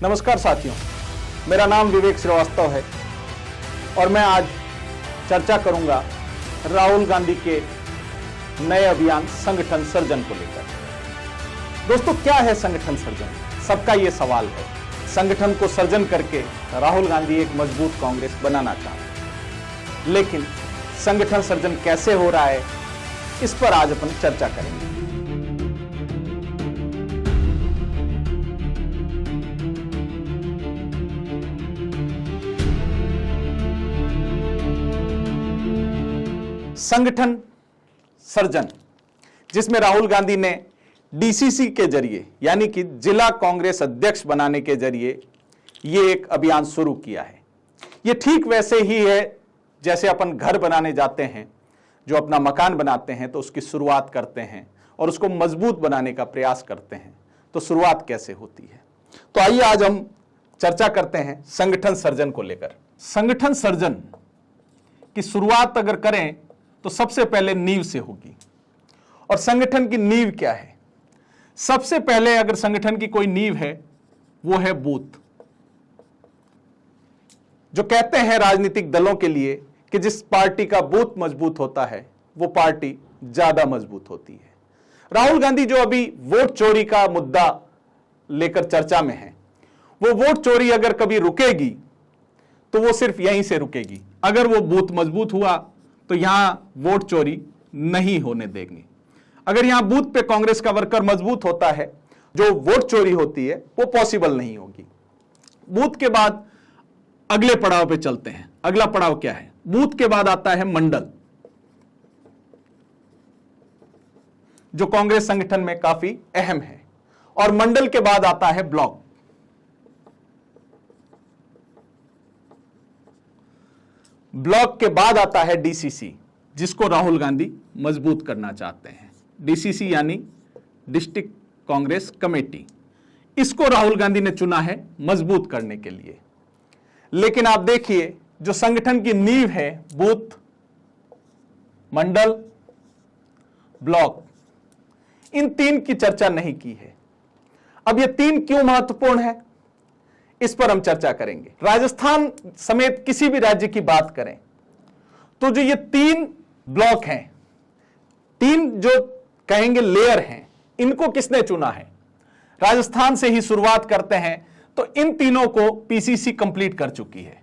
नमस्कार साथियों, मेरा नाम विवेक श्रीवास्तव है और मैं आज चर्चा करूंगा राहुल गांधी के नए अभियान संगठन सृजन को लेकर। दोस्तों, क्या है संगठन सृजन? सबका यह सवाल है। संगठन को सृजन करके राहुल गांधी एक मजबूत कांग्रेस बनाना चाहते हैं, लेकिन संगठन सृजन कैसे हो रहा है, इस पर आज अपन चर्चा करेंगे। संगठन सृजन, जिसमें राहुल गांधी ने डीसीसी के जरिए यानी कि जिला कांग्रेस अध्यक्ष बनाने के जरिए यह एक अभियान शुरू किया है। यह ठीक वैसे ही है जैसे अपन घर बनाने जाते हैं, जो अपना मकान बनाते हैं तो उसकी शुरुआत करते हैं और उसको मजबूत बनाने का प्रयास करते हैं। तो शुरुआत कैसे होती है? तो आइए आज हम चर्चा करते हैं संगठन सृजन को लेकर। संगठन सृजन की शुरुआत अगर करें तो सबसे पहले नींव से होगी। और संगठन की नींव क्या है? सबसे पहले अगर संगठन की कोई नींव है, वो है बूथ। जो कहते हैं राजनीतिक दलों के लिए कि जिस पार्टी का बूथ मजबूत होता है वो पार्टी ज्यादा मजबूत होती है। राहुल गांधी जो अभी वोट चोरी का मुद्दा लेकर चर्चा में है, वो वोट चोरी अगर कभी रुकेगी तो वो सिर्फ यहीं से रुकेगी। अगर वो बूथ मजबूत हुआ तो यहां वोट चोरी नहीं होने देंगे। अगर यहां बूथ पे कांग्रेस का वर्कर मजबूत होता है, जो वोट चोरी होती है वो पॉसिबल नहीं होगी। बूथ के बाद अगले पड़ाव पे चलते हैं। अगला पड़ाव क्या है? बूथ के बाद आता है मंडल, जो कांग्रेस संगठन में काफी अहम है। और मंडल के बाद आता है ब्लॉक। ब्लॉक के बाद आता है डीसीसी, जिसको राहुल गांधी मजबूत करना चाहते हैं। डीसीसी यानी डिस्ट्रिक्ट कांग्रेस कमेटी, इसको राहुल गांधी ने चुना है मजबूत करने के लिए। लेकिन आप देखिए, जो संगठन की नींव है, बूथ, मंडल, ब्लॉक, इन तीन की चर्चा नहीं की है। अब ये तीन क्यों महत्वपूर्ण है, इस पर हम चर्चा करेंगे। राजस्थान समेत किसी भी राज्य की बात करें तो जो ये तीन ब्लॉक हैं, तीन जो कहेंगे लेयर हैं, इनको किसने चुना है? राजस्थान से ही शुरुआत करते हैं तो इन तीनों को पीसीसी कंप्लीट कर चुकी है।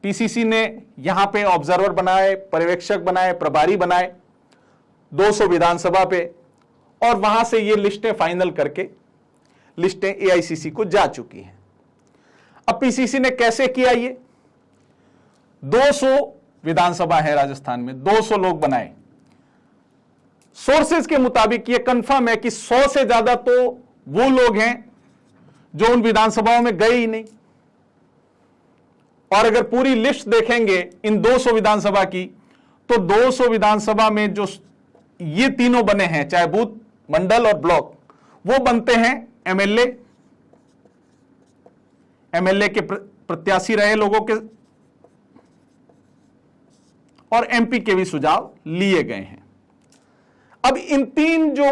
पीसीसी ने यहां पे ऑब्जर्वर बनाए, पर्यवेक्षक बनाए, प्रभारी बनाए 200 विधानसभा पे, और वहां से ये लिस्टें फाइनल करके लिस्टें एआईसीसी को जा चुकी हैं। अब पीसीसी ने कैसे किया ये? 200 विधानसभा है राजस्थान में, 200 लोग बनाए। सोर्सेज के मुताबिक ये कंफर्म है कि 100 से ज्यादा तो वो लोग हैं जो उन विधानसभाओं में गए ही नहीं। और अगर पूरी लिस्ट देखेंगे इन 200 विधानसभा की, तो 200 विधानसभा में जो ये तीनों बने हैं, चाहे बूथ, मंडल और ब्लॉक, वो बनते हैं एमएलए के प्रत्याशी रहे लोगों के, और एमपी के भी सुझाव लिए गए हैं। अब इन तीन जो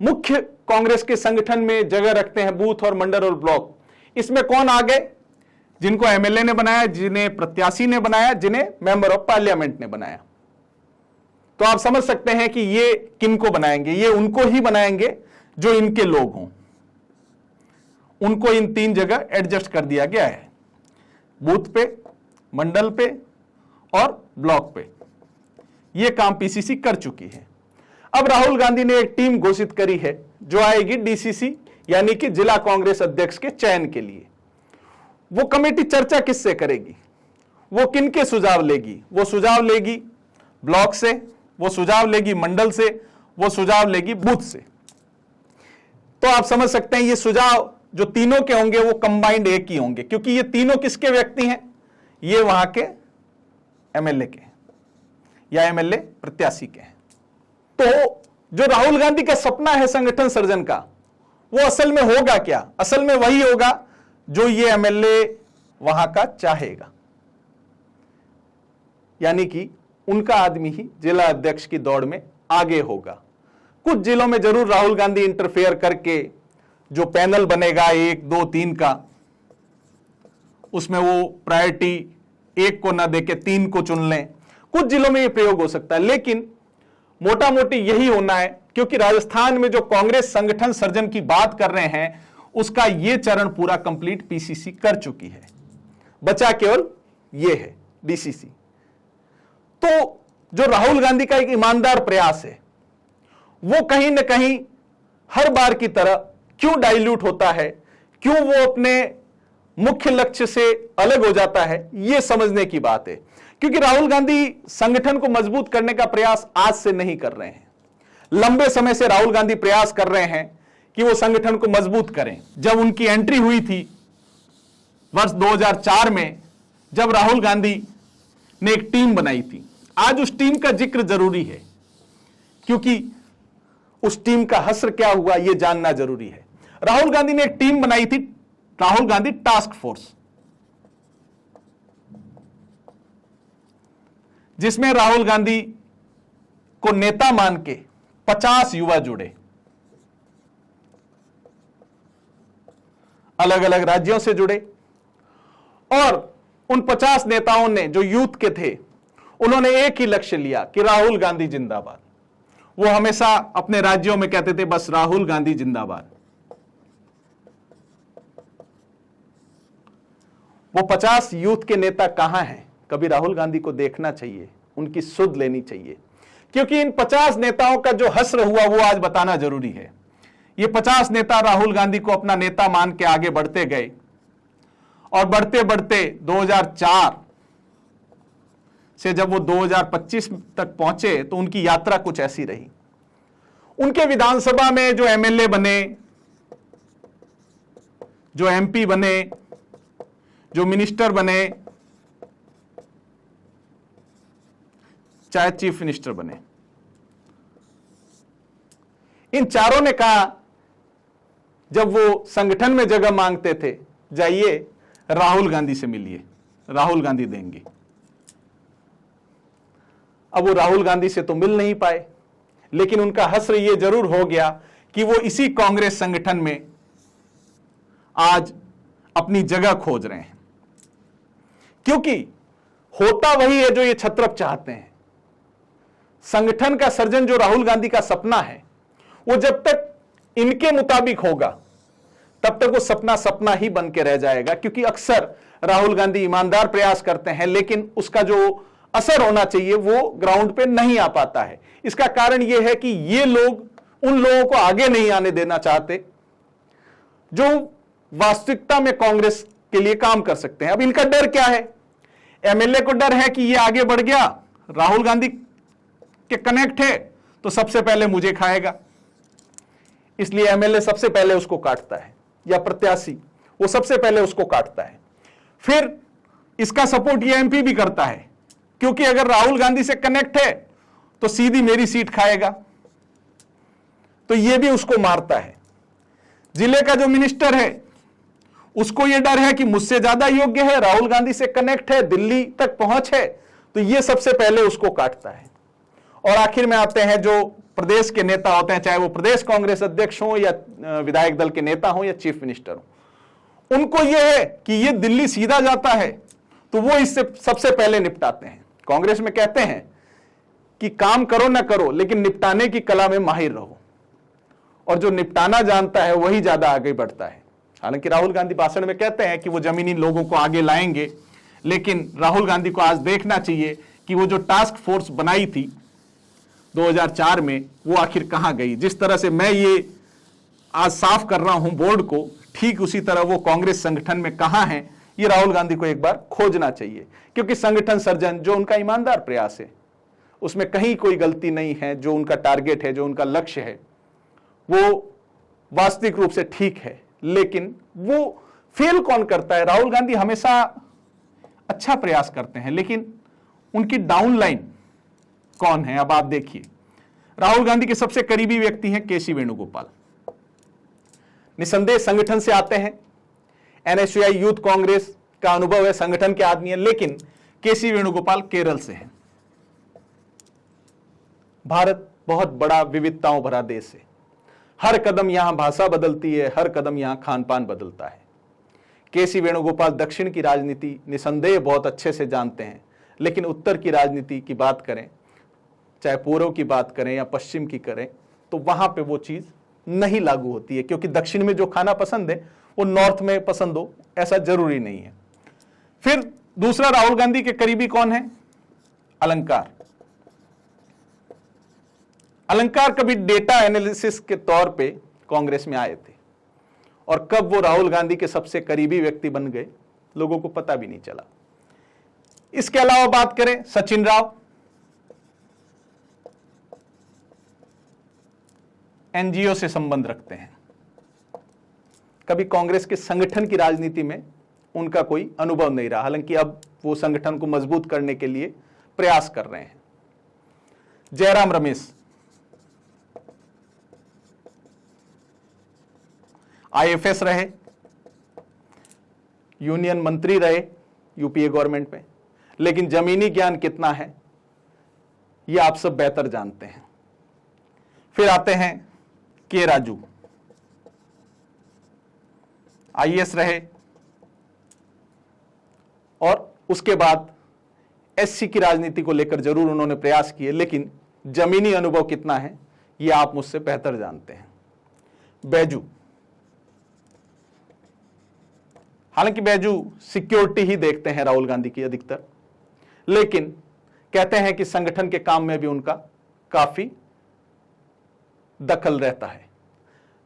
मुख्य कांग्रेस के संगठन में जगह रखते हैं, बूथ और मंडल और ब्लॉक, इसमें कौन आ गए? जिनको एमएलए ने बनाया, जिन्हें प्रत्याशी ने बनाया, जिन्हें मेंबर ऑफ पार्लियामेंट ने बनाया। तो आप समझ सकते हैं कि ये किनको बनाएंगे? ये उनको ही बनाएंगे जो इनके लोग हों। उनको इन तीन जगह एडजस्ट कर दिया गया है, बूथ पे, मंडल पे और ब्लॉक पे। यह काम पीसीसी कर चुकी है। अब राहुल गांधी ने एक टीम घोषित करी है जो आएगी डीसीसी यानी कि जिला कांग्रेस अध्यक्ष के चयन के लिए। वो कमेटी चर्चा किससे करेगी? वो किनके सुझाव लेगी? वो सुझाव लेगी ब्लॉक से, वो सुझाव लेगी मंडल से, वो सुझाव लेगी बूथ से। तो आप समझ सकते हैं ये सुझाव जो तीनों के होंगे वो कंबाइंड एक ही होंगे, क्योंकि ये तीनों किसके व्यक्ति हैं? ये वहां के एमएलए के या एमएलए प्रत्याशी के हैं। तो जो राहुल गांधी का सपना है संगठन सृजन का, वो असल में होगा क्या? असल में वही होगा जो ये एमएलए वहां का चाहेगा, यानी कि उनका आदमी ही जिला अध्यक्ष की दौड़ में आगे होगा। कुछ जिलों में जरूर राहुल गांधी इंटरफेयर करके जो पैनल बनेगा 1, 2, 3 का, उसमें वो प्रायोरिटी 1 को ना देके 3 को चुन लें। कुछ जिलों में ये प्रयोग हो सकता है, लेकिन मोटा मोटी यही होना है, क्योंकि राजस्थान में जो कांग्रेस संगठन सर्जन की बात कर रहे हैं उसका ये चरण पूरा कंप्लीट पीसीसी कर चुकी है, बचा केवल ये है डीसीसी। तो जो राहुल गांधी का एक ईमानदार प्रयास है वो कहीं ना कहीं हर बार की तरह क्यों डाइल्यूट होता है, क्यों वो अपने मुख्य लक्ष्य से अलग हो जाता है, यह समझने की बात है। क्योंकि राहुल गांधी संगठन को मजबूत करने का प्रयास आज से नहीं कर रहे हैं, लंबे समय से राहुल गांधी प्रयास कर रहे हैं कि वो संगठन को मजबूत करें। जब उनकी एंट्री हुई थी वर्ष 2004 में, जब राहुल गांधी ने एक टीम बनाई थी, आज उस टीम का जिक्र जरूरी है, क्योंकि उस टीम का हश्र क्या हुआ यह जानना जरूरी है। राहुल गांधी ने एक टीम बनाई थी, राहुल गांधी टास्क फोर्स, जिसमें राहुल गांधी को नेता मान के 50 युवा जुड़े, अलग अलग राज्यों से जुड़े, और उन 50 नेताओं ने जो यूथ के थे उन्होंने एक ही लक्ष्य लिया कि राहुल गांधी जिंदाबाद। वो हमेशा अपने राज्यों में कहते थे बस राहुल गांधी जिंदाबाद। वो 50 यूथ के नेता कहां हैं? कभी राहुल गांधी को देखना चाहिए, उनकी सुध लेनी चाहिए, क्योंकि इन 50 नेताओं का जो हश्र हुआ वो आज बताना जरूरी है। ये 50 नेता राहुल गांधी को अपना नेता मान के आगे बढ़ते गए, और बढ़ते बढ़ते 2004 से जब वो 2025 तक पहुंचे तो उनकी यात्रा कुछ ऐसी रही। उनके विधानसभा में जो एमएलए बने, जो एमपी बने, जो मिनिस्टर बने, चाहे चीफ मिनिस्टर बने, इन चारों ने कहा, जब वो संगठन में जगह मांगते थे, जाइए राहुल गांधी से मिलिए, राहुल गांधी देंगे। अब वो राहुल गांधी से तो मिल नहीं पाए, लेकिन उनका हश्र ये जरूर हो गया कि वो इसी कांग्रेस संगठन में आज अपनी जगह खोज रहे हैं, क्योंकि होता वही है जो ये छत्रप चाहते हैं। संगठन का सर्जन जो राहुल गांधी का सपना है, वो जब तक इनके मुताबिक होगा तब तक वो सपना सपना ही बन के रह जाएगा, क्योंकि अक्सर राहुल गांधी ईमानदार प्रयास करते हैं लेकिन उसका जो असर होना चाहिए वो ग्राउंड पे नहीं आ पाता है। इसका कारण यह है कि ये लोग उन लोगों को आगे नहीं आने देना चाहते जो वास्तविकता में कांग्रेस के लिए काम कर सकते हैं। अब इनका डर क्या है? एमएलए को डर है कि ये आगे बढ़ गया, राहुल गांधी के कनेक्ट है तो सबसे पहले मुझे खाएगा, इसलिए एमएलए सबसे पहले उसको काटता है, या प्रत्याशी वो सबसे पहले उसको काटता है। फिर इसका सपोर्ट ये एमपी भी करता है, क्योंकि अगर राहुल गांधी से कनेक्ट है तो सीधी मेरी सीट खाएगा, तो ये भी उसको मारता है। जिले का जो मिनिस्टर है उसको ये डर है कि मुझसे ज्यादा योग्य है, राहुल गांधी से कनेक्ट है, दिल्ली तक पहुंच है, तो ये सबसे पहले उसको काटता है। और आखिर में आते हैं जो प्रदेश के नेता होते हैं, चाहे वो प्रदेश कांग्रेस अध्यक्ष हो या विधायक दल के नेता हो या चीफ मिनिस्टर हो, उनको यह है कि ये दिल्ली सीधा जाता है तो वो इससे सबसे पहले निपटाते हैं। कांग्रेस में कहते हैं कि काम करो ना करो लेकिन निपटाने की कला में माहिर रहो, और जो निपटाना जानता है वही ज्यादा आगे बढ़ता है। हालांकि राहुल गांधी भाषण में कहते हैं कि वो जमीनी लोगों को आगे लाएंगे, लेकिन राहुल गांधी को आज देखना चाहिए कि वो जो टास्क फोर्स बनाई थी 2004 में वो आखिर कहां गई। जिस तरह से मैं ये आज साफ कर रहा हूं बोर्ड को, ठीक उसी तरह वो कांग्रेस संगठन में कहां है ये राहुल गांधी को एक बार खोजना चाहिए, क्योंकि संगठन सर्जन जो उनका ईमानदार प्रयास है उसमें कहीं कोई गलती नहीं है। जो उनका टारगेट है, जो उनका लक्ष्य है, वो वास्तविक रूप से ठीक है, लेकिन वो फेल कौन करता है? राहुल गांधी हमेशा अच्छा प्रयास करते हैं, लेकिन उनकी डाउनलाइन कौन है? अब आप देखिए, राहुल गांधी के सबसे करीबी व्यक्ति हैं केसी वेणुगोपाल, निसंदेह संगठन से आते हैं, एनएसयूआई यूथ कांग्रेस का अनुभव है, संगठन के आदमी है, लेकिन केसी वेणुगोपाल केरल से हैं। भारत बहुत बड़ा विविधताओं भरा देश है, हर कदम यहां भाषा बदलती है, हर कदम यहां खान पान बदलता है। केसी वेणुगोपाल दक्षिण की राजनीति निसंदेह बहुत अच्छे से जानते हैं, लेकिन उत्तर की राजनीति की बात करें, चाहे पूर्व की बात करें या पश्चिम की करें, तो वहां पे वो चीज नहीं लागू होती है, क्योंकि दक्षिण में जो खाना पसंद है वो नॉर्थ में पसंद हो ऐसा जरूरी नहीं है। फिर दूसरा, राहुल गांधी के करीबी कौन है? अलंकार। अलंकार कभी डेटा एनालिसिस के तौर पे कांग्रेस में आए थे, और कब वो राहुल गांधी के सबसे करीबी व्यक्ति बन गए लोगों को पता भी नहीं चला। इसके अलावा बात करें, सचिन राव एनजीओ से संबंध रखते हैं, कभी कांग्रेस के संगठन की राजनीति में उनका कोई अनुभव नहीं रहा, हालांकि अब वो संगठन को मजबूत करने के लिए प्रयास कर रहे हैं। जयराम रमेश आईएफएस रहे, यूनियन मंत्री रहे यूपीए गवर्नमेंट में, लेकिन जमीनी ज्ञान कितना है ये आप सब बेहतर जानते हैं। फिर आते हैं के राजू, आईएएस रहे, और उसके बाद एससी की राजनीति को लेकर जरूर उन्होंने प्रयास किए, लेकिन जमीनी अनुभव कितना है ये आप मुझसे बेहतर जानते हैं। बैजू, हालांकि बैजू सिक्योरिटी ही देखते हैं राहुल गांधी की अधिकतर, लेकिन कहते हैं कि संगठन के काम में भी उनका काफी दखल रहता है।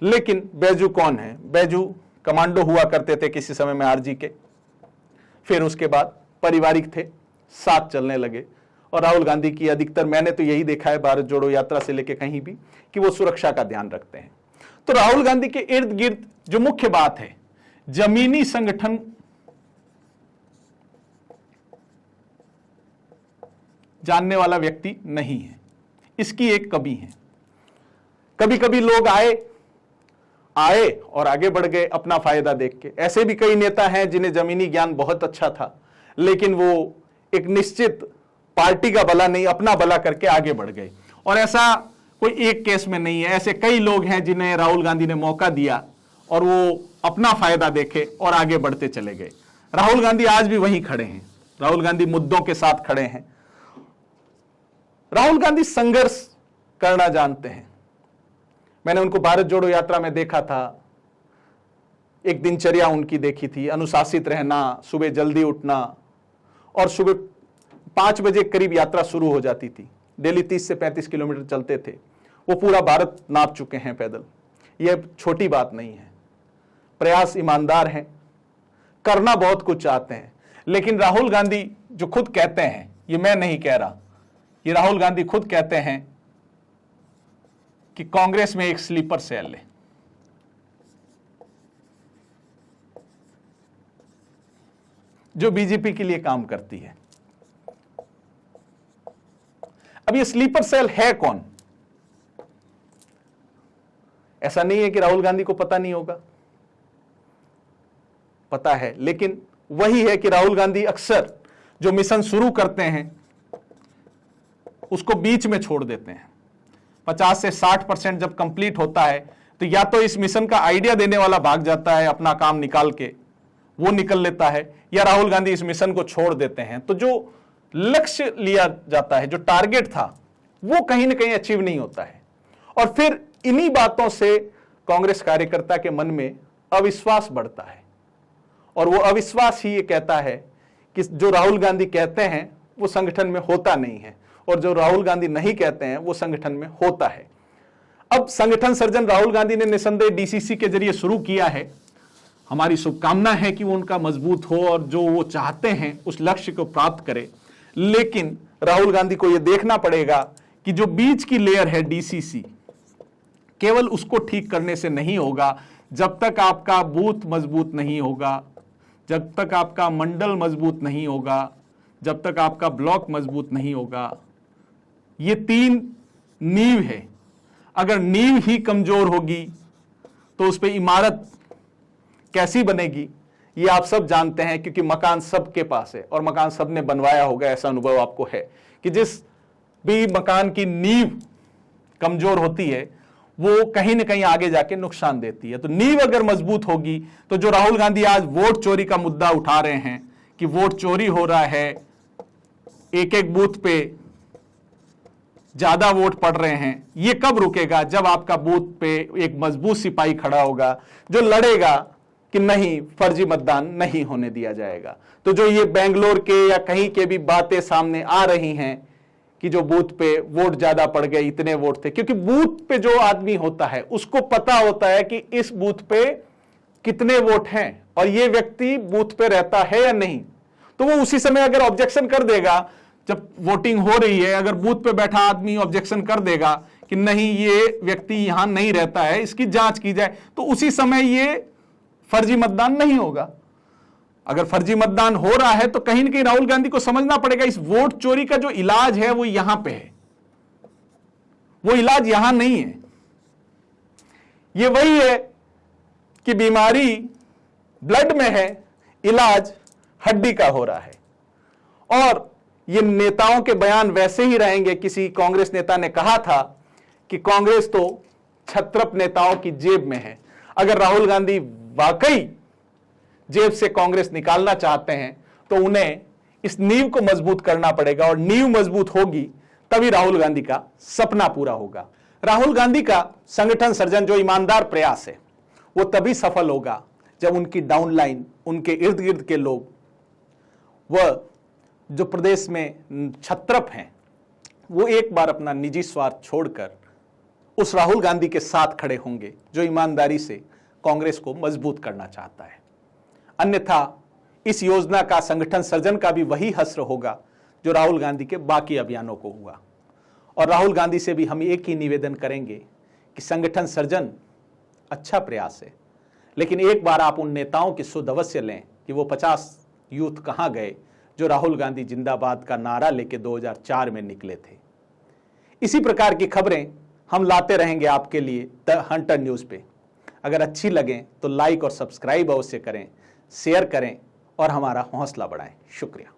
लेकिन बैजू कौन है? बैजू कमांडो हुआ करते थे किसी समय में आरजी के, फिर उसके बाद पारिवारिक थे, साथ चलने लगे, और राहुल गांधी की अधिकतर मैंने तो यही देखा है भारत जोड़ो यात्रा से लेकर कहीं भी कि वो सुरक्षा का ध्यान रखते हैं। तो राहुल गांधी के इर्द गिर्द जो मुख्य बात है, जमीनी संगठन जानने वाला व्यक्ति नहीं है, इसकी एक कमी है। कभी कभी लोग आए और आगे बढ़ गए अपना फायदा देख के। ऐसे भी कई नेता हैं जिन्हें जमीनी ज्ञान बहुत अच्छा था, लेकिन वो एक निश्चित पार्टी का भला नहीं अपना भला करके आगे बढ़ गए। और ऐसा कोई एक केस में नहीं है, ऐसे कई लोग हैं जिन्हें राहुल गांधी ने मौका दिया और वो अपना फायदा देखे और आगे बढ़ते चले गए। राहुल गांधी आज भी वहीं खड़े हैं, राहुल गांधी मुद्दों के साथ खड़े हैं। राहुल गांधी संघर्ष करना जानते हैं। मैंने उनको भारत जोड़ो यात्रा में देखा था, एक दिनचर्या उनकी देखी थी, अनुशासित रहना, सुबह जल्दी उठना, और सुबह 5 बजे करीब यात्रा शुरू हो जाती थी। डेली 30 से 35 किलोमीटर चलते थे। वो पूरा भारत नाप चुके हैं पैदल। यह छोटी बात नहीं है, प्रयास ईमानदार हैं, करना बहुत कुछ चाहते हैं। लेकिन राहुल गांधी जो खुद कहते हैं, ये मैं नहीं कह रहा, ये राहुल गांधी खुद कहते हैं कि कांग्रेस में एक स्लीपर सेल है। जो बीजेपी के लिए काम करती है। अब ये स्लीपर सेल है कौन? ऐसा नहीं है कि राहुल गांधी को पता नहीं होगा, पता है, लेकिन वही है कि राहुल गांधी अक्सर जो मिशन शुरू करते हैं उसको बीच में छोड़ देते हैं। 50 से 60% जब कंप्लीट होता है तो या तो इस मिशन का आइडिया देने वाला भाग जाता है, अपना काम निकाल के वो निकल लेता है, या राहुल गांधी इस मिशन को छोड़ देते हैं। तो जो लक्ष्य लिया जाता है, जो टारगेट था, वो कहीं ना कहीं अचीव नहीं होता है। और फिर इन्हीं बातों से कांग्रेस कार्यकर्ता के मन में अविश्वास बढ़ता है, और वो अविश्वास ही ये कहता है कि जो राहुल गांधी कहते हैं वो संगठन में होता नहीं है, और जो राहुल गांधी नहीं कहते हैं वो संगठन में होता है। अब संगठन सर्जन राहुल गांधी ने निसंदेह डीसीसी के जरिए शुरू किया है। हमारी शुभकामना है कि वो उनका मजबूत हो और जो वो चाहते हैं उस लक्ष्य को प्राप्त करे। लेकिन राहुल गांधी को यह देखना पड़ेगा कि जो बीच की लेयर है डीसीसी, केवल उसको ठीक करने से नहीं होगा। जब तक आपका बूथ मजबूत नहीं होगा, जब तक आपका मंडल मजबूत नहीं होगा, जब तक आपका ब्लॉक मजबूत नहीं होगा, ये 3 नींव है। अगर नींव ही कमजोर होगी तो उस पर इमारत कैसी बनेगी ये आप सब जानते हैं, क्योंकि मकान सबके पास है और मकान सबने बनवाया होगा। ऐसा अनुभव आपको है कि जिस भी मकान की नींव कमजोर होती है वो कहीं ना कहीं आगे जाके नुकसान देती है। तो नींव अगर मजबूत होगी तो जो राहुल गांधी आज वोट चोरी का मुद्दा उठा रहे हैं कि वोट चोरी हो रहा है, एक एक बूथ पे ज्यादा वोट पड़ रहे हैं, ये कब रुकेगा? जब आपका बूथ पे एक मजबूत सिपाही खड़ा होगा जो लड़ेगा कि नहीं, फर्जी मतदान नहीं होने दिया जाएगा। तो जो ये बेंगलोर के या कहीं के भी बातें सामने आ रही हैं कि जो बूथ पे वोट ज्यादा पड़ गए, इतने वोट थे, क्योंकि बूथ पे जो आदमी होता है उसको पता होता है कि इस बूथ पे कितने वोट हैं और ये व्यक्ति बूथ पे रहता है या नहीं। तो वो उसी समय अगर ऑब्जेक्शन कर देगा, जब वोटिंग हो रही है, अगर बूथ पे बैठा आदमी ऑब्जेक्शन कर देगा कि नहीं, ये व्यक्ति यहां नहीं रहता है, इसकी जांच की जाए, तो उसी समय ये फर्जी मतदान नहीं होगा। अगर फर्जी मतदान हो रहा है तो कहीं ना कहीं राहुल गांधी को समझना पड़ेगा इस वोट चोरी का जो इलाज है वो यहां पे है, वो इलाज यहां नहीं है। ये वही है कि बीमारी ब्लड में है, इलाज हड्डी का हो रहा है। और ये नेताओं के बयान वैसे ही रहेंगे। किसी कांग्रेस नेता ने कहा था कि कांग्रेस तो छत्रप नेताओं की जेब में है। अगर राहुल गांधी वाकई जेब से कांग्रेस निकालना चाहते हैं तो उन्हें इस नींव को मजबूत करना पड़ेगा, और नींव मजबूत होगी तभी राहुल गांधी का सपना पूरा होगा। राहुल गांधी का संगठन सर्जन जो ईमानदार प्रयास है वो तभी सफल होगा जब उनकी डाउनलाइन, उनके इर्द गिर्द के लोग, वह जो प्रदेश में छत्रप हैं, वो एक बार अपना निजी स्वार्थ छोड़कर उस राहुल गांधी के साथ खड़े होंगे जो ईमानदारी से कांग्रेस को मजबूत करना चाहता है। अन्यथा इस योजना का, संगठन सर्जन का भी वही हश्र होगा जो राहुल गांधी के बाकी अभियानों को हुआ। और राहुल गांधी से भी हम एक ही निवेदन करेंगे कि संगठन सर्जन अच्छा प्रयास है, लेकिन एक बार आप उन नेताओं की सुध अवश्य लें कि वो 50 यूथ कहां गए जो राहुल गांधी जिंदाबाद का नारा लेके 2004 में निकले थे। इसी प्रकार की खबरें हम लाते रहेंगे आपके लिए द हंटर न्यूज पे। अगर अच्छी लगें तो लाइक और सब्सक्राइब अवश्य करें, शेयर करें और हमारा हौसला बढ़ाएं। शुक्रिया।